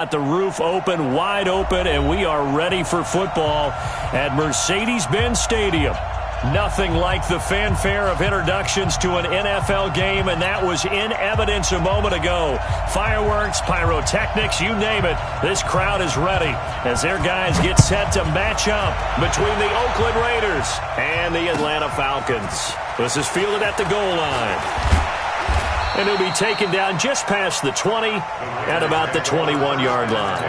Got the roof open, wide open, and we are ready for football at Mercedes-Benz Stadium. Nothing like the fanfare of introductions to an NFL game, and that was in evidence a moment ago. Fireworks, pyrotechnics, you name it. This crowd is ready as their guys get set to match up between the Oakland Raiders and the Atlanta Falcons. This is fielded at the goal line. And he'll be taken down just past the 20 at about the 21-yard line.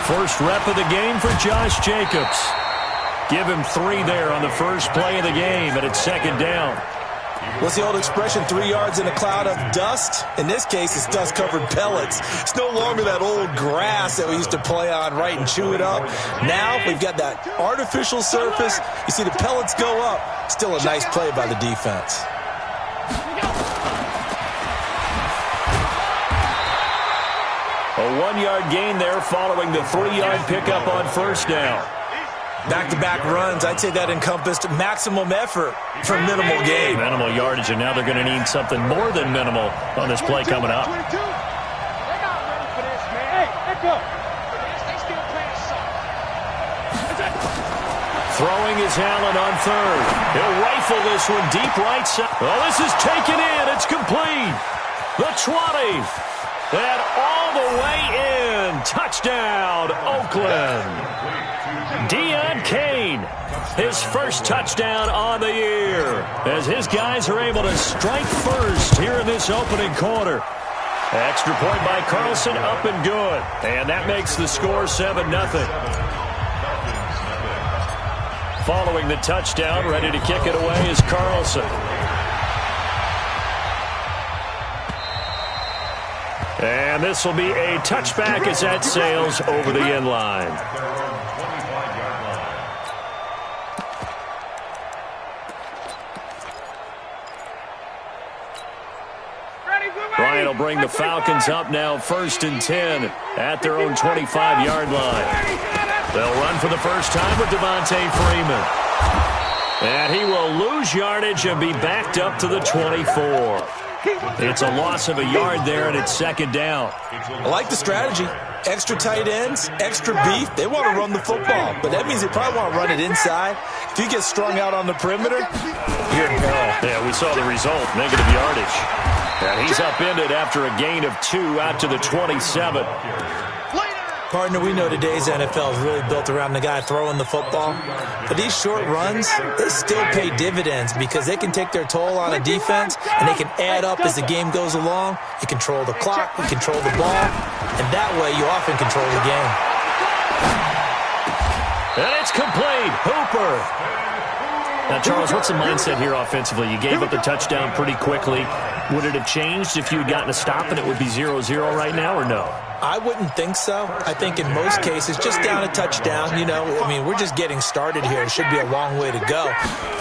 First rep of the game for Josh Jacobs. Give him 3 there on the first play of the game, and it's second down. What's the old expression, 3 yards in a cloud of dust? In this case, it's dust-covered pellets. It's no longer that old grass that we used to play on, right, and chew it up. Now we've got that artificial surface. You see the pellets go up. Still a nice play by the defense. A 1-yard gain there following the 3-yard pickup on first down. Back-to-back runs, I'd say that encompassed maximum effort for minimal gain. Minimal yardage, and now they're going to need something more than minimal on this play coming up. Throwing is Allen on third. He'll rifle this one deep right side. Oh, this is taken in. It's complete. The 20. And all the way in. Touchdown, Oakland. Deon Cain, his first touchdown on the year, as his guys are able to strike first here in this opening quarter. Extra point by Carlson, up and good. And that makes the score 7-0. Following the touchdown, ready to kick it away is Carlson. And this will be a touchback as that sails over the end line. Bryant will bring the Falcons up now, 1st and 10 at their own 25-yard line. They'll run for the first time with Devontae Freeman. And he will lose yardage and be backed up to the 24. It's a loss of a yard there, and it's second down. I like the strategy. Extra tight ends, extra beef. They want to run the football, but that means they probably want to run it inside. If you get strung out on the perimeter, you're in peril. Yeah, we saw the result, negative yardage. And he's upended after a gain of 2 out to the 27. Partner, we know today's NFL is really built around the guy throwing the football. But these short runs, they still pay dividends because they can take their toll on a defense, and they can add up as the game goes along. You control the clock, you control the ball, and that way you often control the game. And it's complete. Hooper. Now, Charles, what's the mindset here offensively? You gave up the touchdown pretty quickly. Would it have changed if you had gotten a stop and it would be 0-0 right now, or no? I wouldn't think so. I think in most cases, just down a touchdown, you know, I mean, we're just getting started here. It should be a long way to go.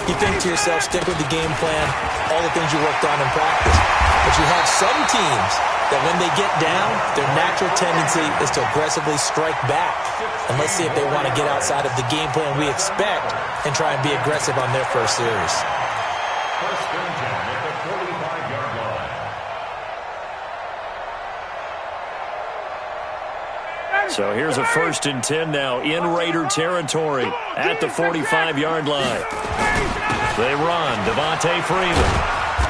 You think to yourself, stick with the game plan, all the things you worked on in practice. But you have some teams that when they get down, their natural tendency is to aggressively strike back. And let's see if they want to get outside of the game plan we expect and try and be aggressive on their first series. So here's a 1st and 10 now in Raider territory at the 45-yard line. They run. Devontae Freeman.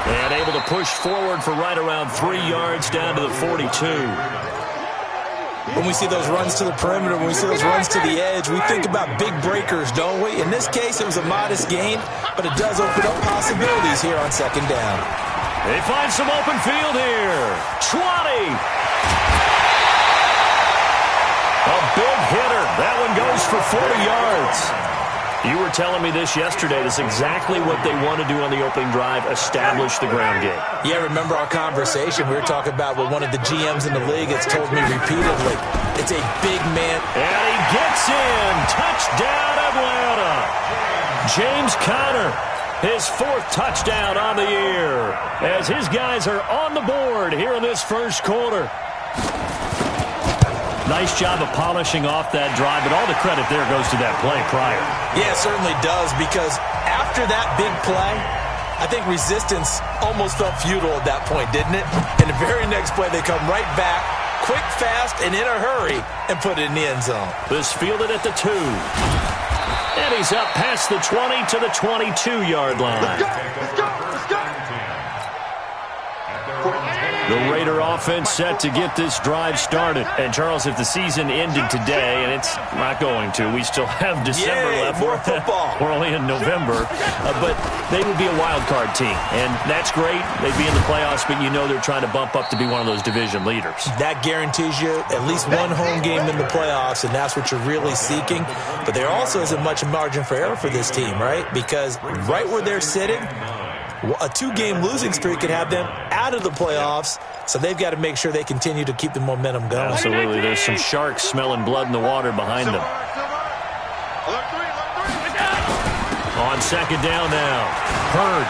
And able to push forward for right around 3 yards down to the 42. When we see those runs to the perimeter, when we see those runs to the edge, we think about big breakers, don't we? In this case, it was a modest gain, but it does open up possibilities here on second down. They find some open field here. 20. A big hitter. That one goes for 40 yards. You were telling me this yesterday. This is exactly what they want to do on the opening drive, establish the ground game. Yeah, remember our conversation? We were talking about what one of the GMs in the league has told me repeatedly. It's a big man. And he gets in. Touchdown, Atlanta. James Conner, his 4th touchdown on the year, as his guys are on the board here in this first quarter. Nice job of polishing off that drive, but all the credit there goes to that play prior. Yeah, it certainly does, because after that big play, I think resistance almost felt futile at that point, didn't it? In the very next play, they come right back, quick, fast, and in a hurry, and put it in the end zone. This fielded at the 2. And he's up past the 20 to the 22-yard line. Let's go, let's go, let's go. The Raider offense set to get this drive started. And, Charles, if the season ended today, and it's not going to, we still have December left. More football. We're only in November. But they would be a wild card team. And that's great. They'd be in the playoffs, but you know they're trying to bump up to be one of those division leaders. That guarantees you at least one home game in the playoffs, and that's what you're really seeking. But there also isn't much margin for error for this team, right? Because right where they're sitting, a 2-game losing streak could have them out of the playoffs, so they've got to make sure they continue to keep the momentum going. Absolutely. There's some sharks smelling blood in the water behind them. On second down now, Hurd.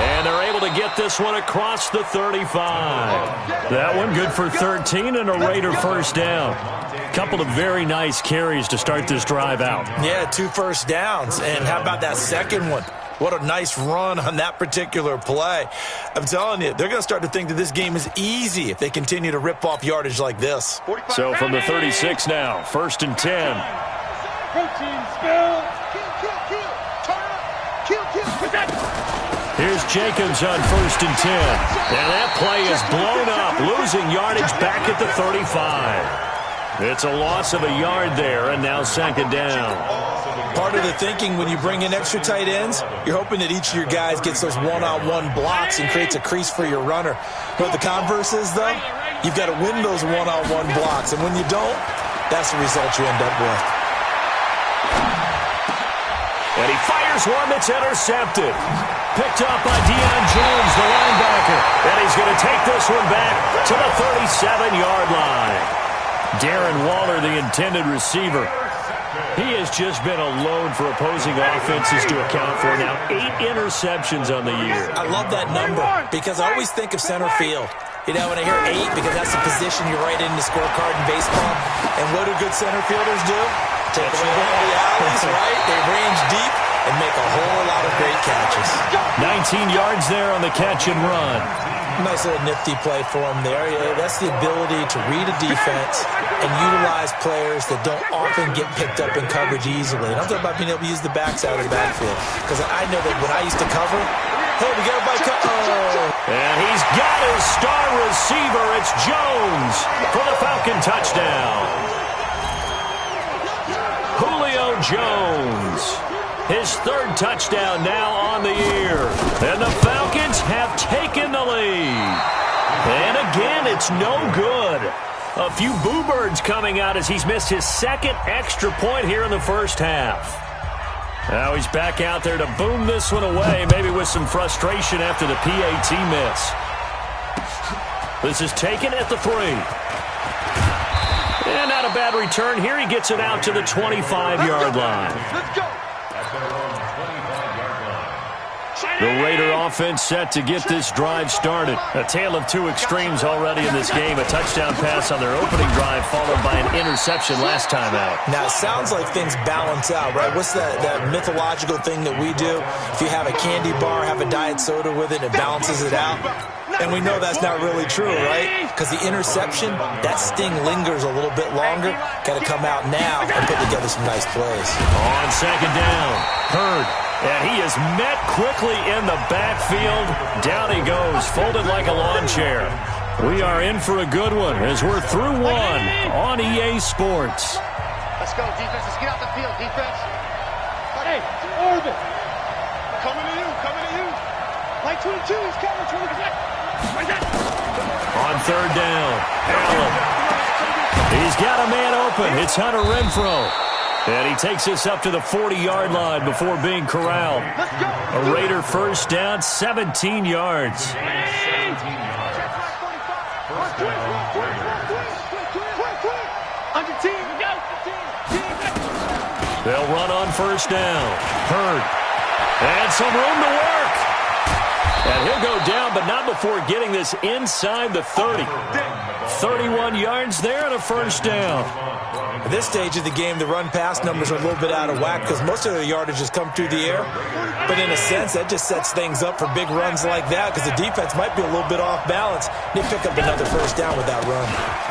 And they're able to get this one across the 35. That one good for 13 and a Raider first down. Couple of very nice carries to start this drive out. Yeah, 2 first downs. And how about that second one? What a nice run on that particular play. I'm telling you, they're going to start to think that this game is easy if they continue to rip off yardage like this. So from the 36 now, first and 10. Here's Jacobs on first and 10. And that play is blown up, losing yardage back at the 35. It's a loss of a yard there, and now second down. Part of the thinking when you bring in extra tight ends, you're hoping that each of your guys gets those one-on-one blocks and creates a crease for your runner. But the converse is, though, you've got to win those one-on-one blocks. And when you don't, that's the result you end up with. And he fires one that's intercepted. Picked up by Deion Jones, the linebacker. And he's going to take this one back to the 37-yard line. Darren Waller, the intended receiver. He has just been a load for opposing offenses to account for. Now 8 interceptions on the year. I love that number because I always think of center field. You know, when I hear 8, because that's the position you write in the scorecard in baseball. And what do good center fielders do? Take away all the alleys, right? They range deep and make a whole lot of great catches. 19 yards there on the catch and run. Nice little nifty play for him there. Yeah, that's the ability to read a defense and utilize players that don't often get picked up in coverage easily. And I'm talking about being able to use the backside of the backfield. Because I know that when I used to cover, hey, we got a bike. And he's got his star receiver. It's Jones for the Falcon touchdown. Julio Jones. His 3rd touchdown now on the year. And the Falcons have taken the lead. And again, it's no good. A few boo birds coming out as he's missed his 2nd extra point here in the first half. Now he's back out there to boom this one away, maybe with some frustration after the PAT miss. This is taken at the 3. And not a bad return here. He gets it out to the 25-yard line. Let's go. The Raider offense set to get this drive started. A tale of 2 extremes already in this game. A touchdown pass on their opening drive followed by an interception last time out. Now, it sounds like things balance out, right? What's that mythological thing that we do? If you have a candy bar, have a diet soda with it, it balances it out. And we know that's not really true, right? Because the interception, that sting lingers a little bit longer. Got to come out now and put together some nice plays. On second down, Hurd. And he is met quickly in the backfield. Down he goes, folded like a lawn chair. We are in for a good one as we're through 1 on EA Sports. Let's go, defense. Let's get out the field, defense. Hey, orbit. Coming to you, coming to you. Like 22, he's coming. Right there. On third down, Allen. He's got a man open. It's Hunter Renfrow. And he takes us up to the 40-yard line before being corralled. A Raider first down, 17 yards. They'll run on first down. Hurd. And some room to work. And he'll go down, but not before getting this inside the 30. 31 yards there and a first down. At this stage of the game, the run-pass numbers are a little bit out of whack because most of their yardage has come through the air. But in a sense, that just sets things up for big runs like that because the defense might be a little bit off balance. They pick up another first down with that run.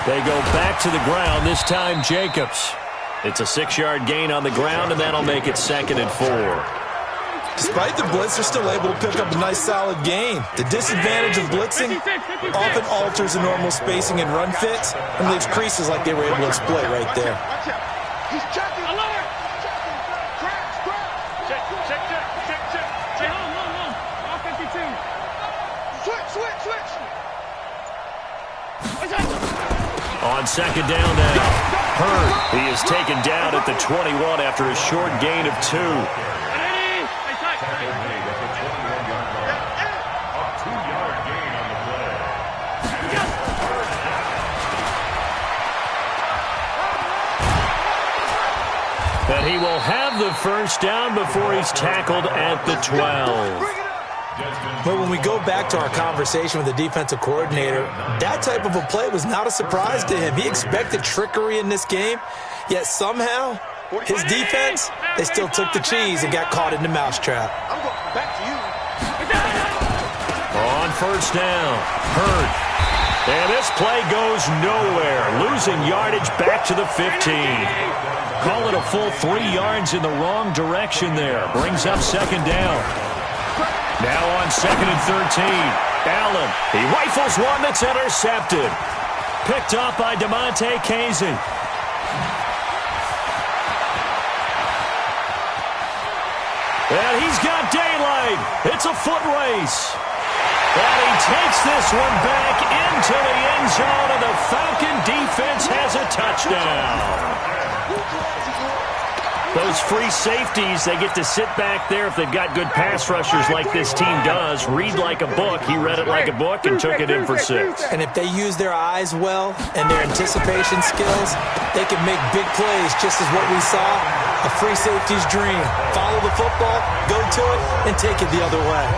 They go back to the ground, this time Jacobs. It's a 6-yard gain on the ground, and that'll make it 2nd and 4. Despite the blitz, they're still able to pick up a nice, solid gain. The disadvantage of blitzing often alters the normal spacing and run fits and leaves creases like they were able to exploit right there. He's checking. Alert! Check. No. All 52. Switch. On 2nd down now, Hurd. He is taken down at the 21 after a short gain of 2. And he will have the first down before he's tackled at the 12. But when we go back to our conversation with the defensive coordinator, that type of a play was not a surprise to him. He expected trickery in this game, yet somehow his defense, they still took the cheese and got caught in the mousetrap. I'm going back to you. On first down, Hurd. And this play goes nowhere, losing yardage back to the 15. Call it a full 3 yards in the wrong direction there. Brings up 2nd down. Now on 2nd and 13. Allen, he rifles one that's intercepted. Picked up by DeMonte Casey. And he's got daylight. It's a foot race. And he takes this one back into the end zone, and the Falcon defense has a touchdown. Those free safeties, they get to sit back there if they've got good pass rushers like this team does. Read like a book. He read it like a book and took it in for 6. And if they use their eyes well and their anticipation skills, they can make big plays, just as what we saw, a free safety's dream. Follow the football, go to it, and take it the other way.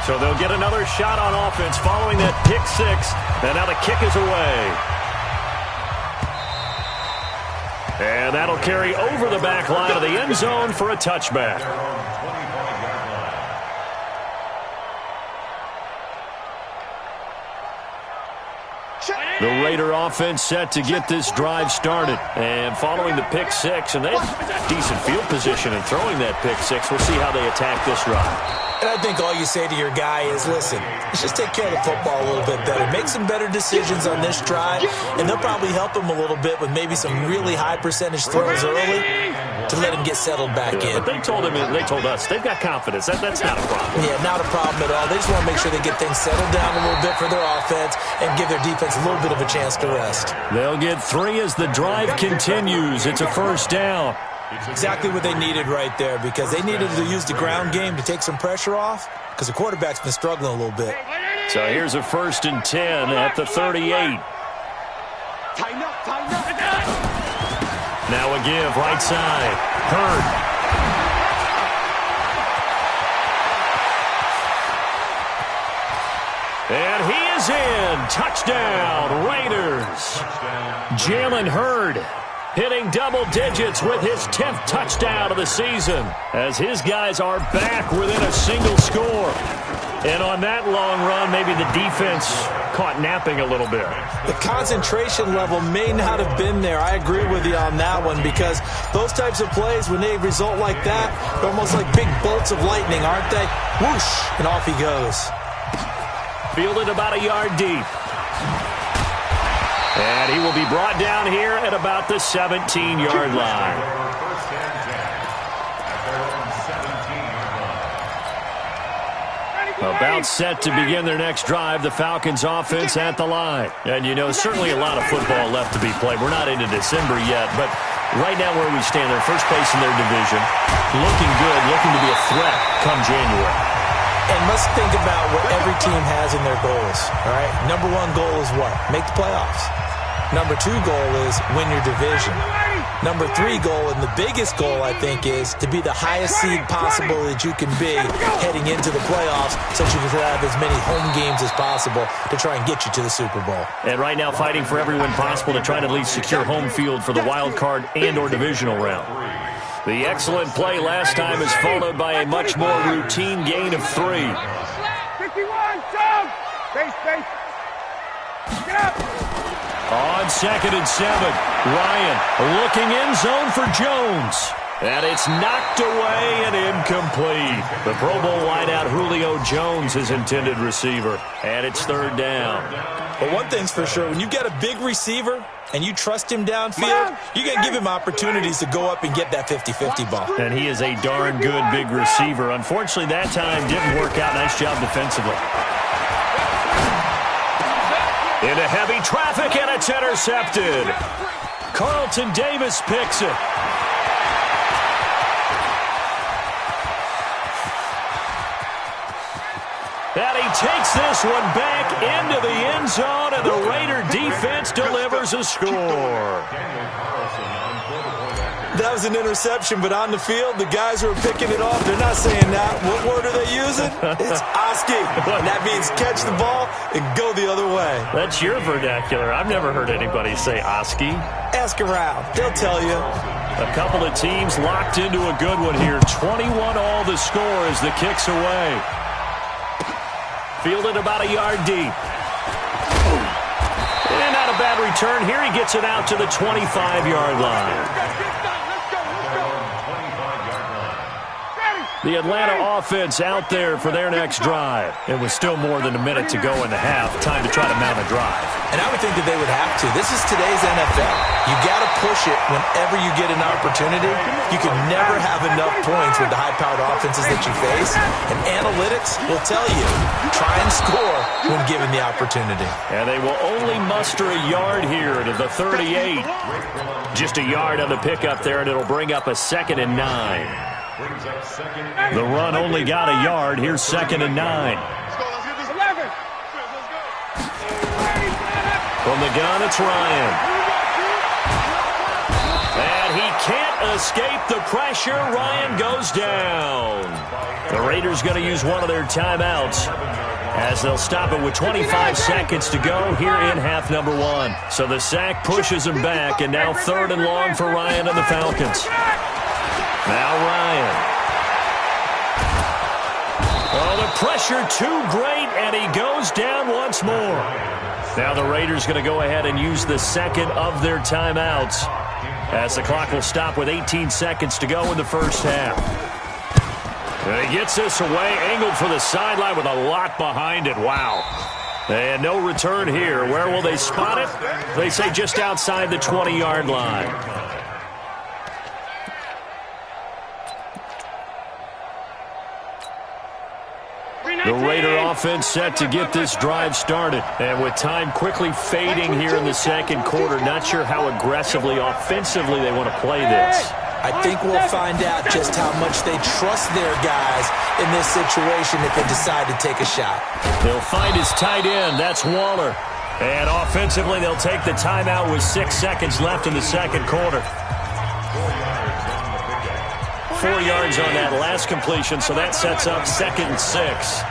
So they'll get another shot on offense following that pick 6, and now the kick is away. And that'll carry over the back line of the end zone for a touchback. The Raider offense set to get this drive started. And following the pick 6, and they have decent field position in throwing that pick 6. We'll see how they attack this drive. And I think all you say to your guy is, listen, let's just take care of the football a little bit better. Make some better decisions on this drive, and they'll probably help him a little bit with maybe some really high percentage throws early to let him get settled back in. But they told us, they've got confidence. That's not a problem. Yeah, not a problem at all. They just want to make sure they get things settled down a little bit for their offense and give their defense a little bit of a chance to rest. They'll get 3 as the drive continues. It's a first down. Exactly what they needed right there, because they needed to use the ground game to take some pressure off because the quarterback's been struggling a little bit. So here's a 1st and 10 at the 38. Tighten up. Now a give, right side. Hurd. And he is in. Touchdown, Raiders. Jalen Hurd hitting double digits with his 10th touchdown of the season as his guys are back within a single score. And on that long run, maybe the defense caught napping a little bit. The concentration level may not have been there. I agree with you on that one, because those types of plays, when they result like that, they're almost like big bolts of lightning, aren't they? Whoosh, and off he goes. Fielded about a yard deep. And he will be brought down here at about the 17-yard line. About set to begin their next drive, the Falcons offense at the line. And, you know, certainly a lot of football left to be played. We're not into December yet, but right now where we stand, they're first place in their division. Looking good, looking to be a threat come January. And let's think about what every team has in their goals, all right? Number 1 goal is what? Make the playoffs. Number 2 goal is win your division. Number 3 goal, and the biggest goal, I think, is to be the highest seed possible that you can be heading into the playoffs, so you can have as many home games as possible to try and get you to the Super Bowl. And right now fighting for every win possible to try to at least secure home field for the wild card and or divisional round. The excellent play last time is followed by a much more routine gain of 3. 51, jump! Base. Get up! On 2nd and 7, Ryan looking in zone for Jones. And it's knocked away and incomplete. The Pro Bowl wideout Julio Jones, his intended receiver. And it's 3rd down. But one thing's for sure, when you get a big receiver and you trust him downfield, you're going to give him opportunities to go up and get that 50-50 ball. And he is a darn good big receiver. Unfortunately, that time didn't work out. Nice job defensively. Into heavy traffic, and it's intercepted. Carlton Davis picks it. And he takes this one back into the end zone, and the Raider defense delivers a score. That was an interception, but on the field, the guys who are picking it off, they're not saying that. What word are they using? It's Oski. And that means catch the ball and go the other way. That's your vernacular. I've never heard anybody say Oski. Ask around. They'll tell you. A couple of teams locked into a good one here. 21 all the score as the kick's away. Fielded about a yard deep. And not a bad return. Here he gets it out to the 25-yard line. The Atlanta offense out there for their next drive. It was still more than a minute to go in the half. Time to try to mount a drive. And I would think that they would have to. This is today's NFL. You got to push it whenever you get an opportunity. You can never have enough points with the high-powered offenses that you face. And analytics will tell you, try and score when given the opportunity. And they will only muster a yard here to the 38. Just a yard on the pickup there, and it'll bring up a 2nd and 9. The run only got a yard. Here's 2nd and 9. 11. From the gun, it's Ryan. And he can't escape the pressure. Ryan goes down. The Raiders going to use one of their timeouts as they'll stop it with 25 seconds to go here in half number 1. So the sack pushes him back, and now 3rd and long for Ryan and the Falcons. Now Ryan. Oh, the pressure too great, and he goes down once more. Now the Raiders going to go ahead and use the 2nd of their timeouts as the clock will stop with 18 seconds to go in the first half. And he gets this away, angled for the sideline with a lot behind it. Wow. And no return here. Where will they spot it? They say just outside the 20-yard line. The Raider offense set to get this drive started. And with time quickly fading here in the second quarter, not sure how aggressively, offensively they want to play this. I think we'll find out just how much they trust their guys in this situation if they decide to take a shot. They'll find his tight end. That's Waller. And offensively, they'll take the timeout with 6 seconds left in the second quarter. 4 yards on that last completion, so that sets up 2nd and 6.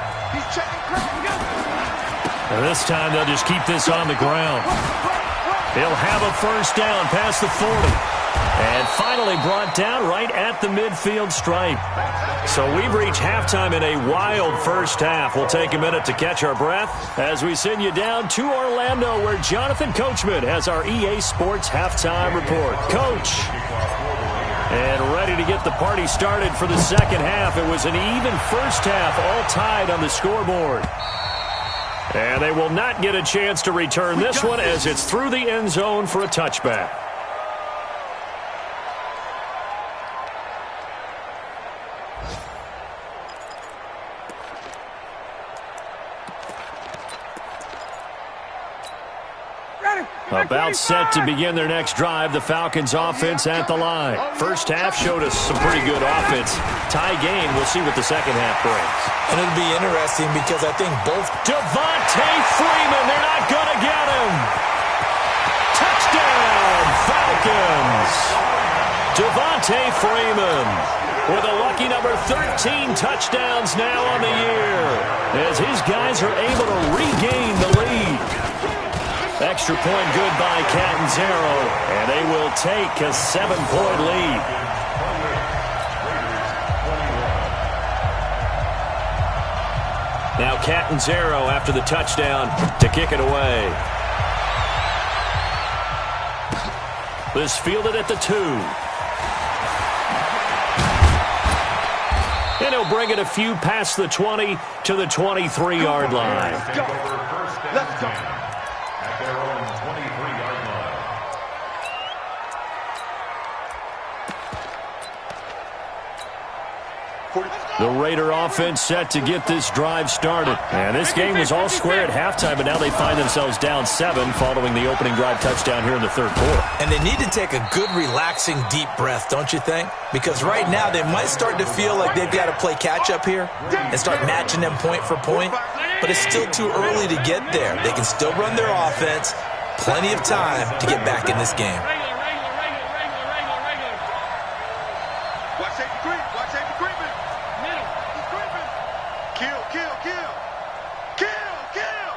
And this time they'll just keep this on the ground. They'll have a first down past the 40. And finally brought down right at the midfield stripe. So we've reached halftime in a wild first half. We'll take a minute to catch our breath as we send you down to Orlando, where Jonathan Coachman has our EA Sports halftime report. Coach. And ready to get the party started for the second half. It was an even first half, all tied on the scoreboard. And they will not get a chance to return this one as it's through the end zone for a touchback. About set to begin their next drive, the Falcons offense at the line. First half showed us some pretty good offense. Tie game, we'll see what the second half brings. And it'll be interesting because I think both... Devontae Freeman, they're not going to get him. Touchdown, Falcons. Freeman with a lucky number 13 touchdowns now on the year as his guys are able to regain the lead. Extra point good by Catanzaro, and they will take a 7-point lead. Now Catanzaro after the touchdown to kick it away. This fielded at the 2. And he'll bring it a few past the 20 to the 23-yard line. Let's go. Let's go. At their own 23-yard line. The Raider offense set to get this drive started. And this game was all square at halftime, but now they find themselves down 7 following the opening drive touchdown here in the third quarter. And they need to take a good, relaxing, deep breath, don't you think? Because right now they might start to feel like they've got to play catch-up here and start matching them point for point. But it's still too early to get there. They can still run their offense. Plenty of time to get back in this game. Watch safety creep. Watch safety creeping. Middle. He's creeping. Kill, kill, kill. Kill, kill.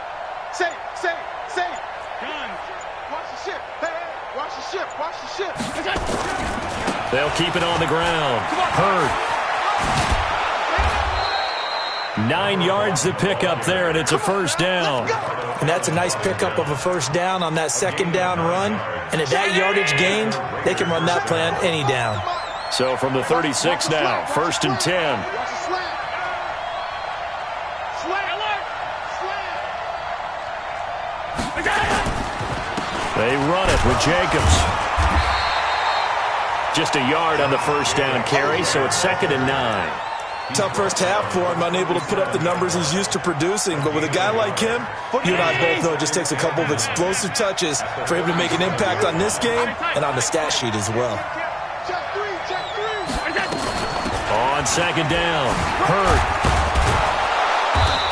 Safe, safe, safe. Gun. Watch the ship. Hey, hey. Watch the ship. Watch the ship. They'll keep it on the ground. Hurd. 9 yards to pick up there, and it's a first down. And that's a nice pickup of a first down on that second down run. And at that yardage gained, they can run that plan any down. So from the 36 now, first and 10. Watch the slant. Slant alert. Slant. They run it with Jacobs. Just a yard on the first down carry, so it's 2nd and 9. Tough first half for him, unable to put up the numbers he's used to producing. But with a guy like him, you and I both know it just takes a couple of explosive touches for him to make an impact on this game and on the stat sheet as well. Check three. Check three. On second down, Hurd.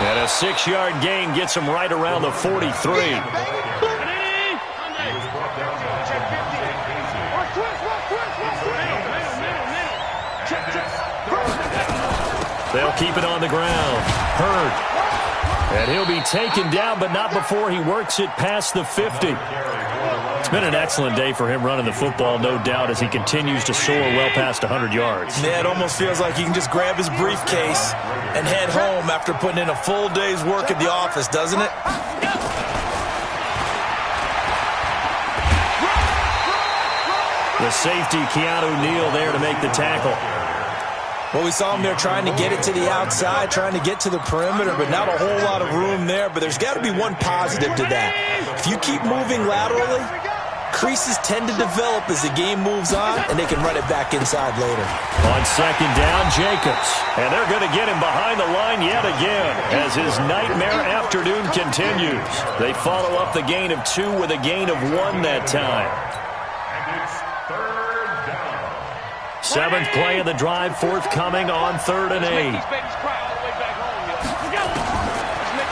And a 6-yard gain gets him right around the 43. They'll keep it on the ground. Hurd. And he'll be taken down, but not before he works it past the 50. It's been an excellent day for him running the football, no doubt, as he continues to soar well past 100 yards. Yeah, it almost feels like he can just grab his briefcase and head home after putting in a full day's work at the office, doesn't it? The safety, Keanu Neal, there to make the tackle. Well, we saw him there trying to get it to the outside, trying to get to the perimeter, but not a whole lot of room there. But there's got to be one positive to that. If you keep moving laterally, creases tend to develop as the game moves on, and they can run it back inside later. On second down, Jacobs. And they're going to get him behind the line yet again as his nightmare afternoon continues. They follow up the gain of 2 with a gain of 1 that time. 7th play of the drive, forthcoming on 3rd and 8.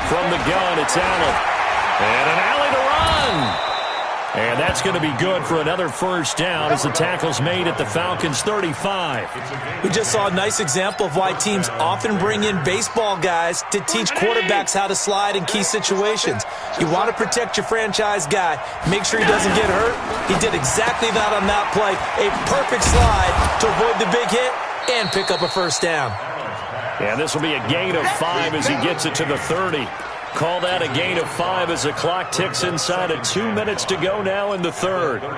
From the gun, it's Allen. And an alley to run. And that's going to be good for another first down as the tackle's made at the Falcons' 35. We just saw a nice example of why teams often bring in baseball guys to teach quarterbacks how to slide in key situations. You want to protect your franchise guy. Make sure he doesn't get hurt. He did exactly that on that play. A perfect slide to avoid the big hit and pick up a first down. And this will be a gain of 5 as he gets it to the 30. Call that a gain of 5 as the clock ticks inside of 2 minutes to go now in the third. 45.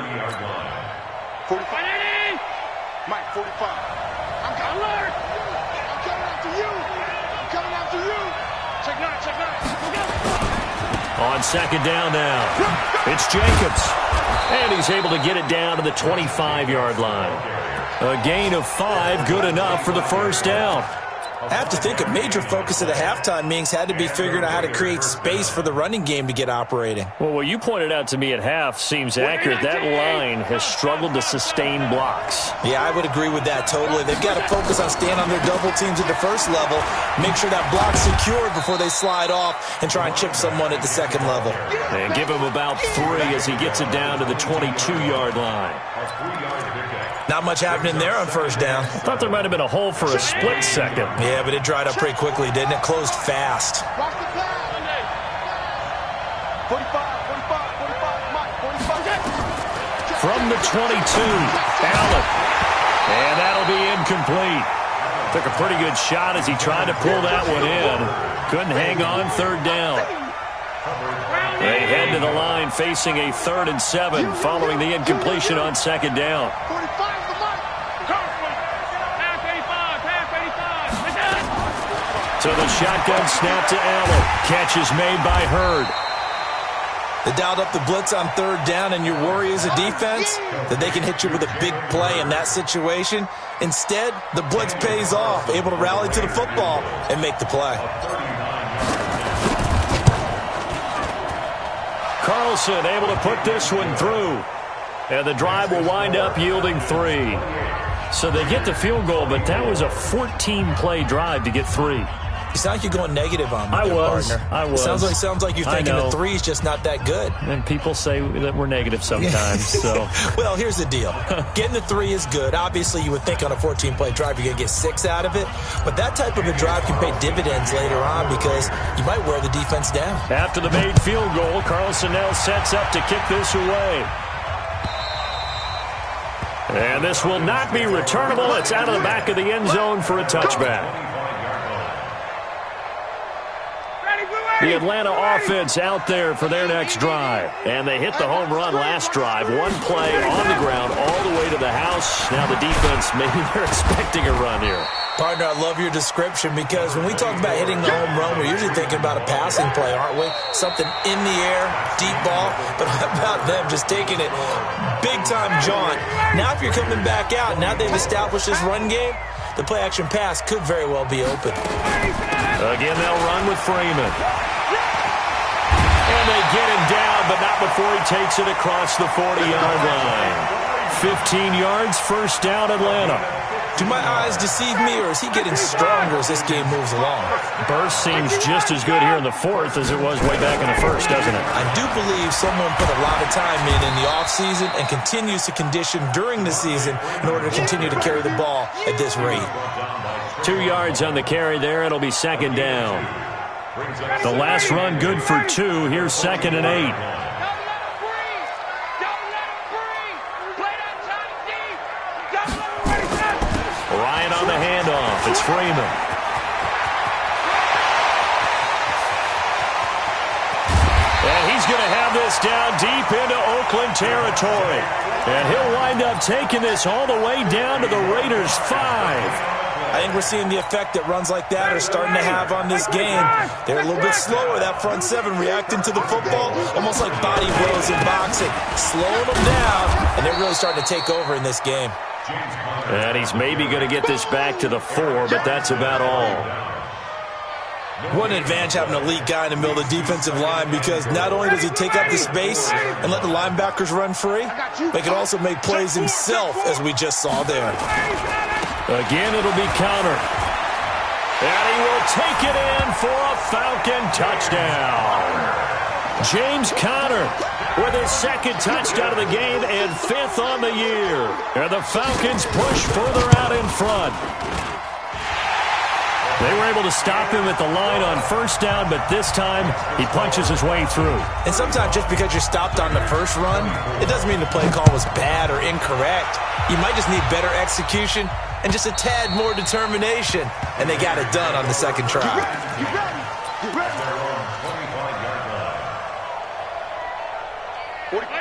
Mike, 45. I'm alert. I'm coming after you. I'm coming after you. Check 9, check 9. On second down now, it's Jacobs. And he's able to get it down to the 25-yard line. A gain of 5, good enough for the first down. I have to think a major focus of the halftime meetings had to be figuring out how to create space for the running game to get operating. Well, what you pointed out to me at half seems accurate. That line has struggled to sustain blocks. Yeah, I would agree with that totally. They've got to focus on staying on their double teams at the first level, make sure that block's secured before they slide off and try and chip someone at the second level. And give him about 3 as he gets it down to the 22-yard line. A 3-yard pickup. Not much happening there on first down. I thought there might have been a hole for a split second. Yeah, but it dried up pretty quickly, didn't it? Closed fast. 45, 45. From the 22, Allen. And that'll be incomplete. Took a pretty good shot as he tried to pull that one in. Couldn't hang on third down. They head to the line facing a 3rd and 7 following the incompletion on second down. So the shotgun snap to Allen. Catch is made by Hurd. They dialed up the blitz on third down, and your worry as a defense that they can hit you with a big play in that situation. Instead, the blitz pays off, able to rally to the football and make the play. Carlson able to put this one through. And the drive will wind up yielding 3. So they get the field goal, but that was a 14-play drive to get 3. You sound like you're going negative on me, I was. Sounds like you're thinking the 3's just not that good. And people say that we're negative sometimes. So, well, here's the deal. Getting the 3 is good. Obviously, you would think on a 14-play drive you're going to get 6 out of it. But that type of a drive can pay dividends later on because you might wear the defense down. After the made field goal, Carlson now sets up to kick this away. And this will not be returnable. It's out of the back of the end zone for a touchback. The Atlanta offense out there for their next drive. And they hit the home run last drive. One play on the ground all the way to the house. Now the defense, maybe they're expecting a run here. Partner, I love your description because when we talk about hitting the home run, we're usually thinking about a passing play, aren't we? Something in the air, deep ball. But how about them just taking it big-time jaunt? Now if you're coming back out, now they've established this run game, the play-action pass could very well be open. Again, they'll run with Freeman. And they get him down, but not before he takes it across the 40-yard line. 15 yards, first down, Atlanta. Do my eyes deceive me, or is he getting stronger as this game moves along? Burst seems just as good here in the 4th as it was way back in the 1st, doesn't it? I do believe someone put a lot of time in the offseason and continues to condition during the season in order to continue to carry the ball at this rate. 2 yards on the carry there. It'll be second down. The last run good for 2. Here's 2nd and 8. Ryan on the handoff. It's Freeman. And he's going to have this down deep into Oakland territory. And he'll wind up taking this all the way down to the Raiders' 5. I think we're seeing the effect that runs like that are starting to have on this game. They're a little bit slower, that front 7, reacting to the football, almost like body blows in boxing, slowing them down, and they're really starting to take over in this game. And he's maybe going to get this back to the 4, but that's about all. What an advantage having an elite guy in the middle of the defensive line, because not only does he take up the space and let the linebackers run free, but he can also make plays himself, as we just saw there. Again, it'll be countered. And he will take it in for a Falcon touchdown. James Conner with his 2nd touchdown of the game and 5th on the year. And the Falcons push further out in front. They were able to stop him at the line on first down, but this time he punches his way through. And sometimes just because you're stopped on the first run, it doesn't mean the play call was bad or incorrect. You might just need better execution and just a tad more determination. And they got it done on the 2nd try.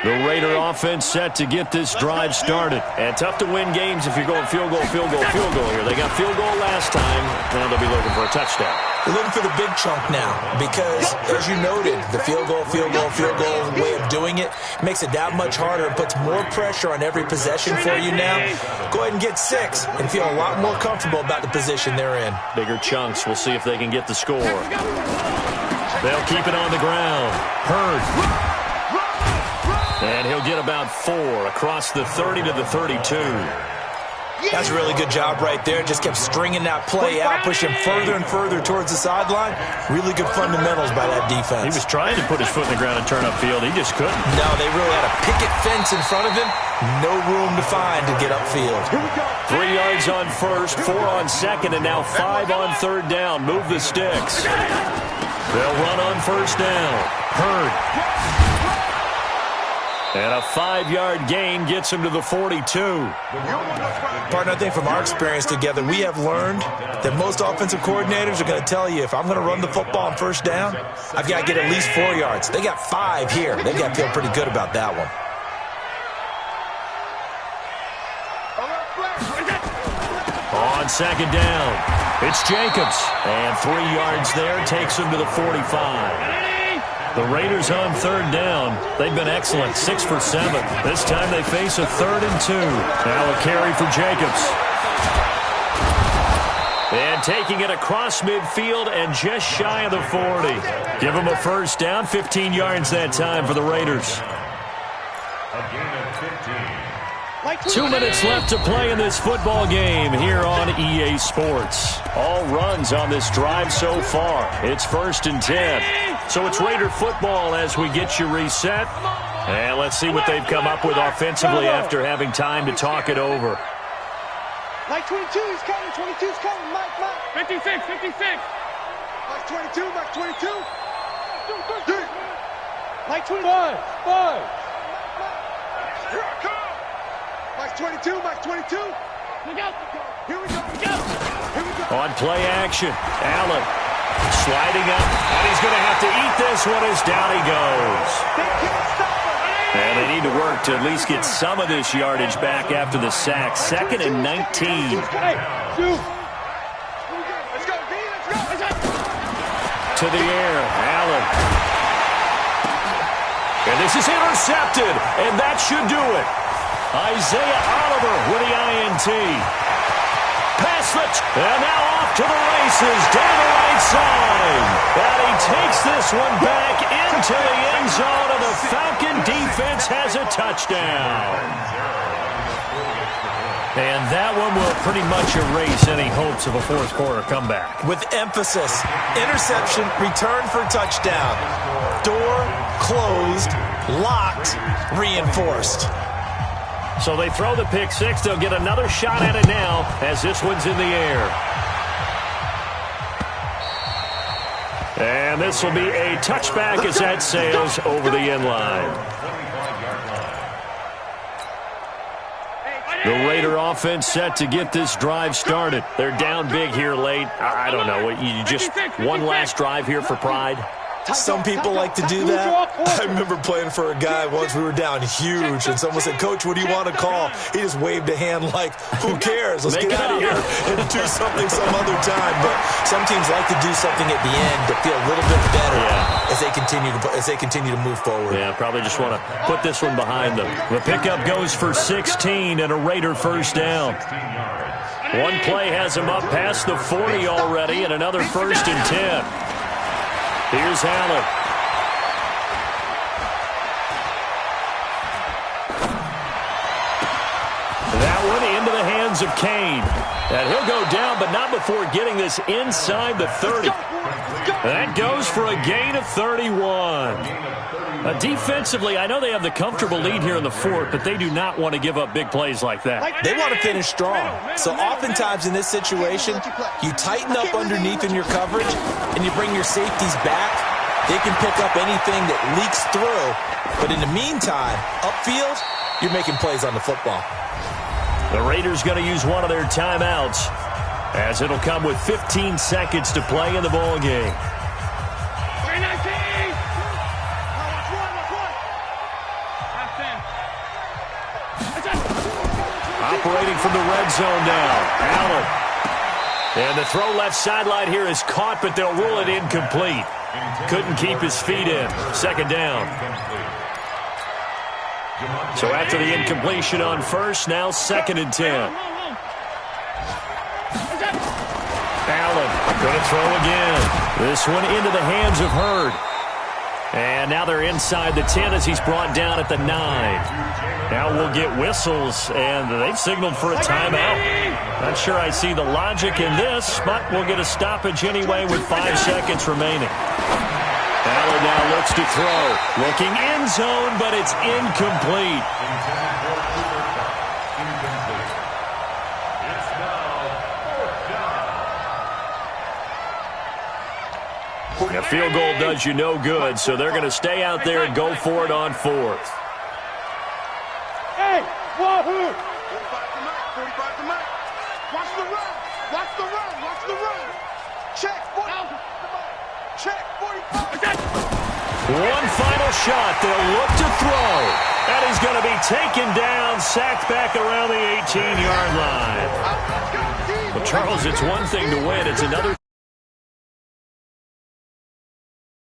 The Raider offense set to get this drive started. And tough to win games if you're going field goal, field goal, field goal here. They got field goal last time. Now they'll be looking for a touchdown. They're looking for the big chunk now because, as you noted, the field goal way of doing it makes it that much harder and puts more pressure on every possession for you now. Go ahead and get 6 and feel a lot more comfortable about the position they're in. Bigger chunks. We'll see if they can get the score. They'll keep it on the ground. Hurd. And he'll get about 4 across the 30 to the 32. That's a really good job right there. Just kept stringing that play out, pushing further and further towards the sideline. Really good fundamentals by that defense. He was trying to put his foot in the ground and turn upfield. He just couldn't. No, they really had a picket fence in front of him. No room to find to get upfield. 3 yards on first, 4 on second, and now 5 on third down. Move the sticks. They'll run on first down. Hurd. And a 5-yard gain gets him to the 42. Partner, I think from our experience together, we have learned that most offensive coordinators are going to tell you, if I'm going to run the football on first down, I've got to get at least 4 yards. They got 5 here. They've got to feel pretty good about that one. On second down, it's Jacobs. And 3 yards there takes him to the 45. The Raiders on third down. They've been excellent, 6 for 7. This time they face a 3rd and 2. Now a carry for Jacobs. And taking it across midfield and just shy of the 40. Give him a first down, 15 yards that time for the Raiders. A gain of 15. 2 minutes left to play in this football game here on EA Sports. All runs on this drive so far. It's 1st and 10. So it's Raider football as we get you reset. And let's see what they've come up with offensively after having time to talk it over. Mike 22 is coming. 22 is coming. Mike. 56. Mike 22. Mike 22. Mike 25. 5. Here I come. Mike 22, Mike 22. Look out. Here we go. On play action, Allen sliding up, and he's going to have to eat this one as down he goes. And they need to work to at least get some of this yardage back after the sack. 2nd and 19. Let's go. To the air, Allen. And this is intercepted, and that should do it. Isaiah Oliver with the INT. Pass and now off to the races down the right side. And he takes this one back into the end zone, and the Falcon defense has a touchdown. And that one will pretty much erase any hopes of a fourth quarter comeback. With emphasis, interception, return for touchdown. Door closed, locked, reinforced. So they throw the pick six. They'll get another shot at it now as this one's in the air. And this will be a touchback as that sails over the end line. The Raider offense set to get this drive started. They're down big here late. I don't know. You just one last drive here for pride? Some people like to do that. I remember playing for a guy once. We were down huge, and someone said, "Coach, what do you want to call?" He just waved a hand like, "Who cares? Let's get out of here and do something some other time." But some teams like to do something at the end to feel a little bit better as they continue to move forward. Yeah, probably just want to put this one behind them. The pickup goes for 16 and a Raider first down. One play has him up past the 40 already, and another 1st and 10. Here's Allen. That one into the hands of Kane. And he'll go down, but not before getting this inside the 30. That goes for a gain of 31. Defensively, I know they have the comfortable lead here in the fourth, but they do not want to give up big plays like that. They want to finish strong. So oftentimes in this situation, you tighten up underneath in your coverage, and you bring your safeties back. They can pick up anything that leaks through. But in the meantime, upfield, you're making plays on the football. The Raiders going to use one of their timeouts, as it'll come with 15 seconds to play in the ball game. Operating from the red zone now, Allen. And the throw left sideline here is caught, but they'll rule it incomplete. Couldn't keep his feet in. 2nd down. So after the incompletion on first, now 2nd and 10. Allen going to throw again. This one into the hands of Hurd. And now they're inside the 10 as he's brought down at the 9. Now we'll get whistles, and they've signaled for a timeout. Not sure I see the logic in this, but we'll get a stoppage anyway with 5 seconds remaining. Allen now looks to throw. Looking end zone, but it's incomplete. A field goal does you no good, so they're going to stay out there and go for it on 4th. Hey, wahoo! 45 to Mike, 45 to Mike. Watch the run, watch the run, watch the run. Check, 40. Check, 45. One final shot. They'll look to throw. That is going to be taken down, sacked back around the 18-yard line. Well, Charles, it's one thing to win. It's another